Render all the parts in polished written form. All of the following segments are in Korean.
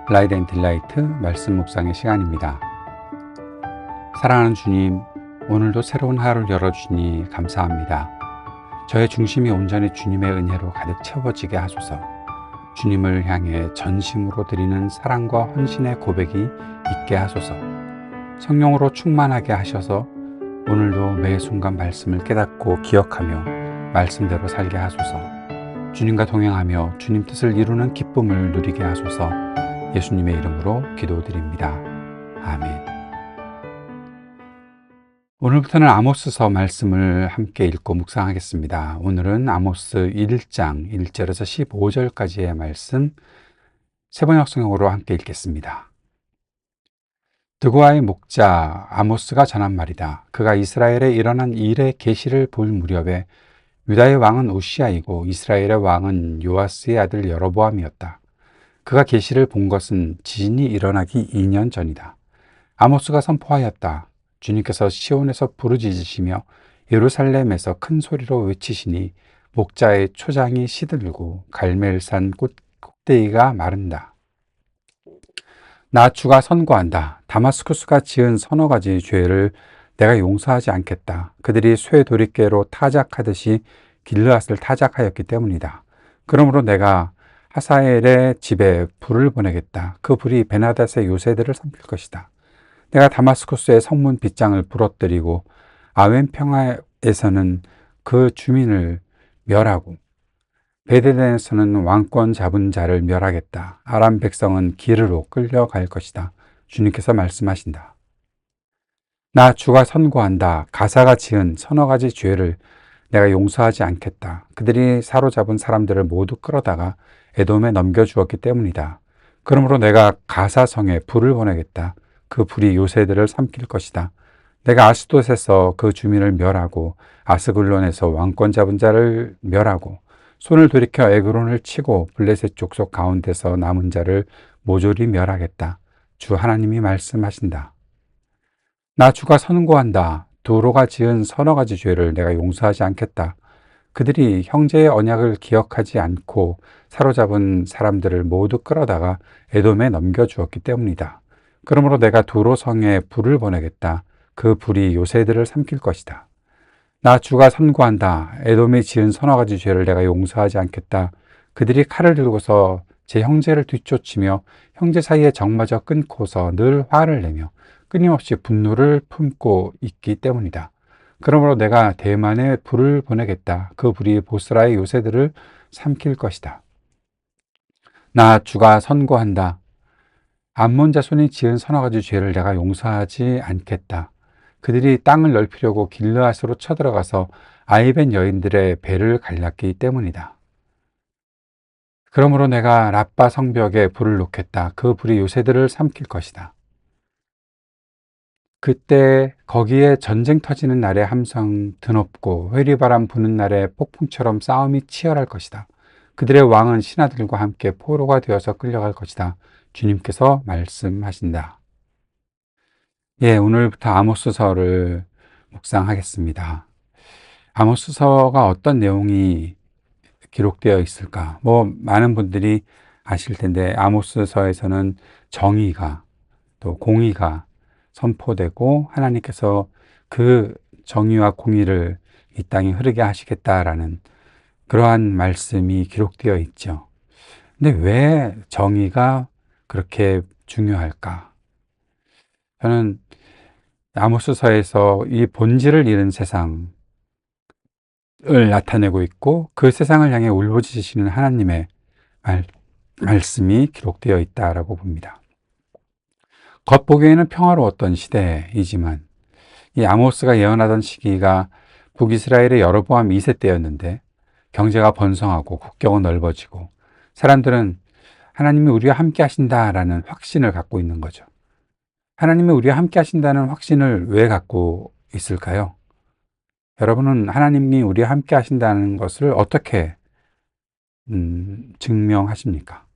라이드 앤 딜라이트 말씀 묵상의 시간입니다. 사랑하는 주님, 오늘도 새로운 하루를 열어주시니 감사합니다. 저의 중심이 온전히 주님의 은혜로 가득 채워지게 하소서. 주님을 향해 전심으로 드리는 사랑과 헌신의 고백이 있게 하소서. 성령으로 충만하게 하셔서 오늘도 매 순간 말씀을 깨닫고 기억하며 말씀대로 살게 하소서. 주님과 동행하며 주님 뜻을 이루는 기쁨을 누리게 하소서. 예수님의 이름으로 기도드립니다. 아멘. 오늘부터는 아모스서 말씀을 함께 읽고 묵상하겠습니다. 오늘은 아모스 1장 1절에서 15절까지의 말씀 세번역 성경으로 함께 읽겠습니다. 드고아의 목자 아모스가 전한 말이다. 그가 이스라엘에 일어난 일의 계시를 볼 무렵에 유다의 왕은 우시아이고 이스라엘의 왕은 요아스의 아들 여로보암이었다. 그가 계시를 본 것은 지진이 일어나기 2년 전이다. 아모스가 선포하였다. 주님께서 시온에서 부르짖으시며 예루살렘에서 큰 소리로 외치시니 목자의 초장이 시들고 갈멜산 꼭대기가 마른다. 나 주가 선고한다. 다마스쿠스가 지은 서너 가지 죄를 내가 용서하지 않겠다. 그들이 쇠 도리깨로 타작하듯이 길르앗을 타작하였기 때문이다. 그러므로 내가 하사엘의 집에 불을 보내겠다. 그 불이 베나닷의 요새들을 삼킬 것이다. 내가 다마스쿠스의 성문 빗장을 부러뜨리고 아웬 평화에서는 그 주민을 멸하고 베데덴에서는 왕권 잡은 자를 멸하겠다. 아람 백성은 기르로 끌려갈 것이다. 주님께서 말씀하신다. 나 주가 선고한다. 가사가 지은 서너 가지 죄를 내가 용서하지 않겠다. 그들이 사로잡은 사람들을 모두 끌어다가 에돔에 넘겨주었기 때문이다. 그러므로 내가 가사성에 불을 보내겠다. 그 불이 요새들을 삼킬 것이다. 내가 아스돗에서 그 주민을 멸하고 아스글론에서 왕권 잡은 자를 멸하고 손을 돌이켜 에그론을 치고 블레셋 족속 가운데서 남은 자를 모조리 멸하겠다. 주 하나님이 말씀하신다. 나 주가 선고한다. 두로가 지은 서너 가지 죄를 내가 용서하지 않겠다. 그들이 형제의 언약을 기억하지 않고 사로잡은 사람들을 모두 끌어다가 에돔에 넘겨주었기 때문이다. 그러므로 내가 두로 성에 불을 보내겠다. 그 불이 요새들을 삼킬 것이다. 나 주가 선고한다. 에돔이 지은 서너 가지 죄를 내가 용서하지 않겠다. 그들이 칼을 들고서 제 형제를 뒤쫓으며 형제 사이에 정마저 끊고서 늘 화를 내며 끊임없이 분노를 품고 있기 때문이다. 그러므로 내가 대만에 불을 보내겠다. 그 불이 보스라의 요새들을 삼킬 것이다. 나 주가 선고한다. 암몬 자손이 지은 서너 가지 죄를 내가 용서하지 않겠다. 그들이 땅을 넓히려고 길르앗으로 쳐들어가서 아이벤 여인들의 배를 갈랐기 때문이다. 그러므로 내가 라빠 성벽에 불을 놓겠다. 그 불이 요새들을 삼킬 것이다. 그때 거기에 전쟁 터지는 날에 함성 드높고 회리바람 부는 날에 폭풍처럼 싸움이 치열할 것이다. 그들의 왕은 신하들과 함께 포로가 되어서 끌려갈 것이다. 주님께서 말씀하신다. 오늘부터 아모스서를 묵상하겠습니다. 아모스서가 어떤 내용이 기록되어 있을까? 많은 분들이 아실 텐데 아모스서에서는 정의가 또 공의가 선포되고 하나님께서 그 정의와 공의를 이 땅에 흐르게 하시겠다라는 그러한 말씀이 기록되어 있죠. 근데 왜 정의가 그렇게 중요할까? 저는 아모스서에서 이 본질을 잃은 세상을 나타내고 있고 그 세상을 향해 울부짖으시는 하나님의 말씀이 기록되어 있다라고 봅니다. 겉보기에는 평화로웠던 시대이지만 이 아모스가 예언하던 시기가 북이스라엘의 여로보암 2세 때였는데 경제가 번성하고 국경은 넓어지고 사람들은 하나님이 우리와 함께 하신다라는 확신을 갖고 있는 거죠. 하나님이 우리와 함께 하신다는 확신을 왜 갖고 있을까요? 여러분은 하나님이 우리와 함께 하신다는 것을 어떻게 증명하십니까?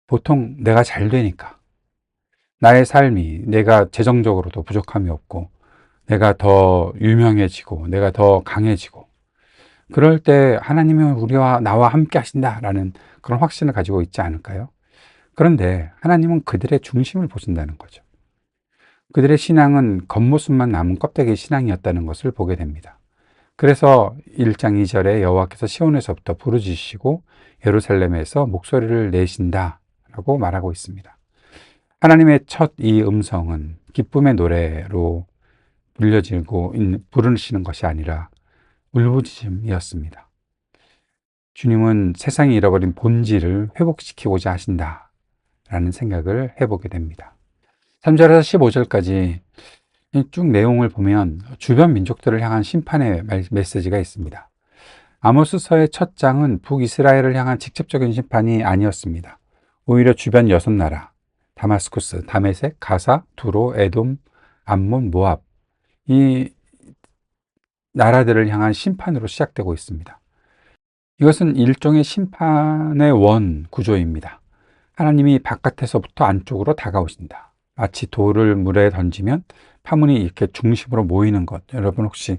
보통 내가 잘 되니까. 나의 삶이 내가 재정적으로도 부족함이 없고 내가 더 유명해지고 내가 더 강해지고 그럴 때 하나님은 나와 함께 하신다라는 그런 확신을 가지고 있지 않을까요? 그런데 하나님은 그들의 중심을 보신다는 거죠. 그들의 신앙은 겉모습만 남은 껍데기 신앙이었다는 것을 보게 됩니다. 그래서 1장 2절에 여호와께서 시온에서부터 부르짖으시고 예루살렘에서 목소리를 내신다라고 말하고 있습니다. 하나님의 첫 이 음성은 기쁨의 노래로 부르시는 것이 아니라 울부짖음이었습니다. 주님은 세상이 잃어버린 본질을 회복시키고자 하신다라는 생각을 해보게 됩니다. 3절에서 15절까지 쭉 내용을 보면 주변 민족들을 향한 심판의 메시지가 있습니다. 아모스서의 첫 장은 북이스라엘을 향한 직접적인 심판이 아니었습니다. 오히려 주변 6나라, 다마스쿠스, 다메섹, 가사, 두로, 에돔, 암몬, 모압, 이 나라들을 향한 심판으로 시작되고 있습니다. 이것은 일종의 심판의 원 구조입니다. 하나님이 바깥에서부터 안쪽으로 다가오신다. 마치 돌을 물에 던지면 파문이 이렇게 중심으로 모이는 것, 여러분 혹시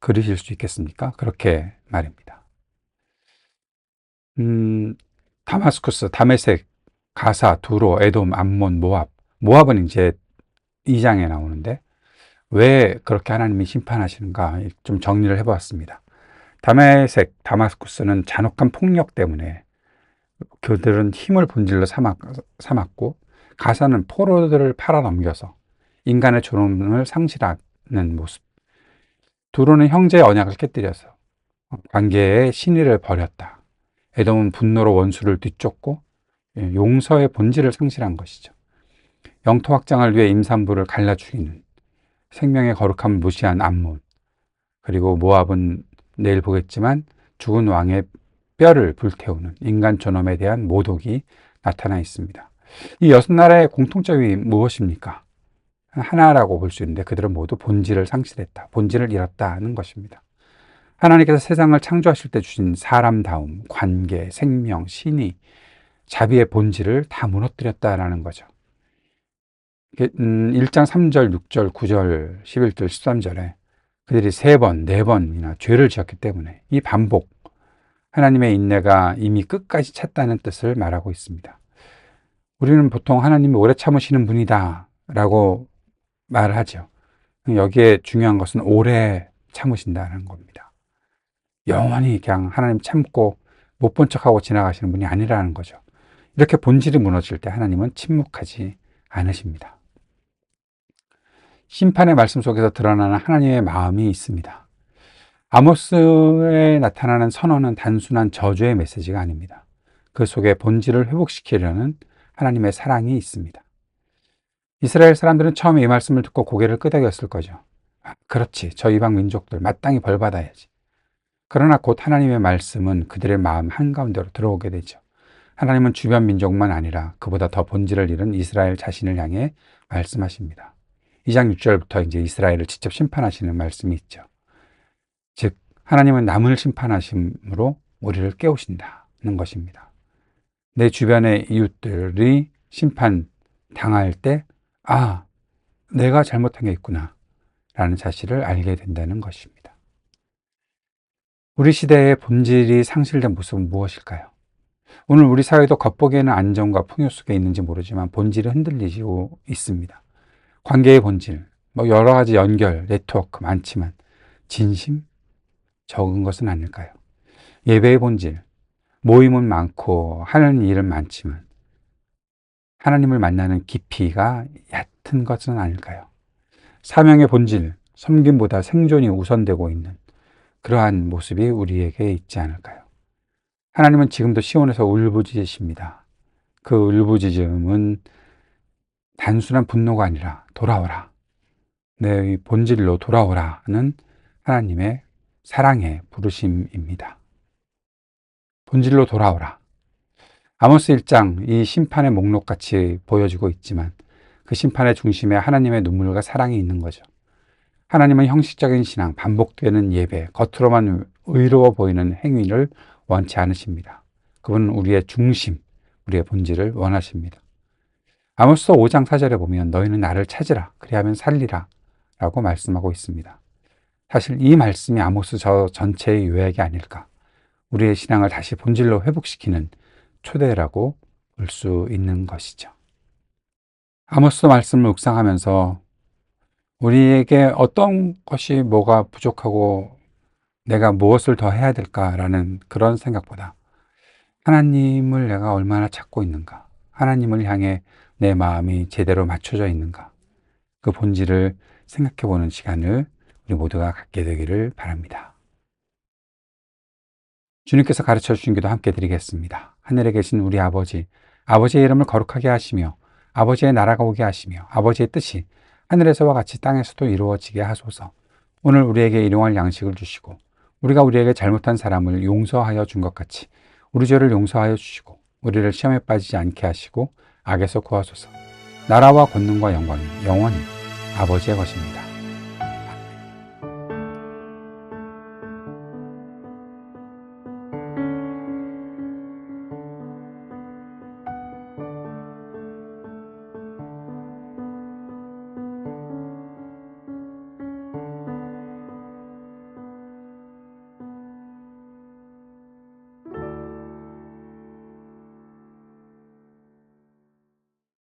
그리실 수 있겠습니까? 그렇게 말입니다. 다마스쿠스, 다메섹, 가사, 두로, 에돔, 암몬, 모압. 모압은 이제 2장에 나오는데 왜 그렇게 하나님이 심판하시는가 좀 정리를 해보았습니다. 다메섹, 다마스쿠스는 잔혹한 폭력 때문에 그들은 힘을 본질로 삼았고, 가사는 포로들을 팔아넘겨서 인간의 존엄을 상실하는 모습, 두로는 형제의 언약을 깨뜨려서 관계의 신의를 버렸다. 에돔은 분노로 원수를 뒤쫓고 용서의 본질을 상실한 것이죠. 영토 확장을 위해 임산부를 갈라 죽이는 생명의 거룩함을 무시한 암몬, 그리고 모압은 내일 보겠지만 죽은 왕의 뼈를 불태우는 인간 존엄에 대한 모독이 나타나 있습니다. 이 6나라의 공통점이 무엇입니까? 하나라고 볼 수 있는데 그들은 모두 본질을 상실했다. 본질을 잃었다는 것입니다. 하나님께서 세상을 창조하실 때 주신 사람다움, 관계, 생명, 신의, 자비의 본질을 다 무너뜨렸다라는 거죠. 1장 3절, 6절, 9절, 11절, 13절에 그들이 3번, 4번이나 죄를 지었기 때문에 이 반복, 하나님의 인내가 이미 끝까지 찼다는 뜻을 말하고 있습니다. 우리는 보통 하나님이 오래 참으시는 분이다 라고 말을 하죠. 여기에 중요한 것은 오래 참으신다는 겁니다. 영원히 그냥 하나님 참고 못 본 척하고 지나가시는 분이 아니라는 거죠. 이렇게 본질이 무너질 때 하나님은 침묵하지 않으십니다. 심판의 말씀 속에서 드러나는 하나님의 마음이 있습니다. 아모스에 나타나는 선언은 단순한 저주의 메시지가 아닙니다. 그 속에 본질을 회복시키려는 하나님의 사랑이 있습니다. 이스라엘 사람들은 처음에 이 말씀을 듣고 고개를 끄덕였을 거죠. 그렇지, 저 이방 민족들 마땅히 벌받아야지. 그러나 곧 하나님의 말씀은 그들의 마음 한가운데로 들어오게 되죠. 하나님은 주변 민족만 아니라 그보다 더 본질을 잃은 이스라엘 자신을 향해 말씀하십니다. 2장 6절부터 이제 이스라엘을 직접 심판하시는 말씀이 있죠. 즉, 하나님은 남을 심판하심으로 우리를 깨우신다는 것입니다. 내 주변의 이웃들이 심판 당할 때, 내가 잘못한 게 있구나 라는 사실을 알게 된다는 것입니다. 우리 시대의 본질이 상실된 모습은 무엇일까요? 오늘 우리 사회도 겉보기에는 안정과 풍요 속에 있는지 모르지만 본질이 흔들리고 있습니다. 관계의 본질, 여러 가지 연결, 네트워크 많지만 진심? 적은 것은 아닐까요? 예배의 본질, 모임은 많고 하는 일은 많지만 하나님을 만나는 깊이가 얕은 것은 아닐까요? 사명의 본질, 섬김보다 생존이 우선되고 있는 그러한 모습이 우리에게 있지 않을까요? 하나님은 지금도 시온에서 울부짖으십니다. 그 울부짖음은 단순한 분노가 아니라 돌아오라, 내 본질로 돌아오라는 하나님의 사랑의 부르심입니다. 본질로 돌아오라. 아모스 1장, 이 심판의 목록같이 보여지고 있지만 그 심판의 중심에 하나님의 눈물과 사랑이 있는 거죠. 하나님은 형식적인 신앙, 반복되는 예배, 겉으로만 의로워 보이는 행위를 원치 않으십니다. 그분은 우리의 중심, 우리의 본질을 원하십니다. 아모스서 5장 4절에 보면 너희는 나를 찾으라, 그리하면 살리라 라고 말씀하고 있습니다. 사실 이 말씀이 아모스 저 전체의 요약이 아닐까, 우리의 신앙을 다시 본질로 회복시키는 초대라고 볼 수 있는 것이죠. 아모스 말씀을 묵상하면서 우리에게 어떤 것이 뭐가 부족하고 내가 무엇을 더 해야 될까라는 그런 생각보다 하나님을 내가 얼마나 찾고 있는가, 하나님을 향해 내 마음이 제대로 맞춰져 있는가, 그 본질을 생각해 보는 시간을 우리 모두가 갖게 되기를 바랍니다. 주님께서 가르쳐 주신 기도 함께 드리겠습니다. 하늘에 계신 우리 아버지, 아버지의 이름을 거룩하게 하시며 아버지의 나라가 오게 하시며 아버지의 뜻이 하늘에서와 같이 땅에서도 이루어지게 하소서. 오늘 우리에게 일용할 양식을 주시고 우리가 우리에게 잘못한 사람을 용서하여 준 것 같이 우리 죄를 용서하여 주시고 우리를 시험에 빠지지 않게 하시고 악에서 구하소서. 나라와 권능과 영광이 영원히 아버지의 것입니다.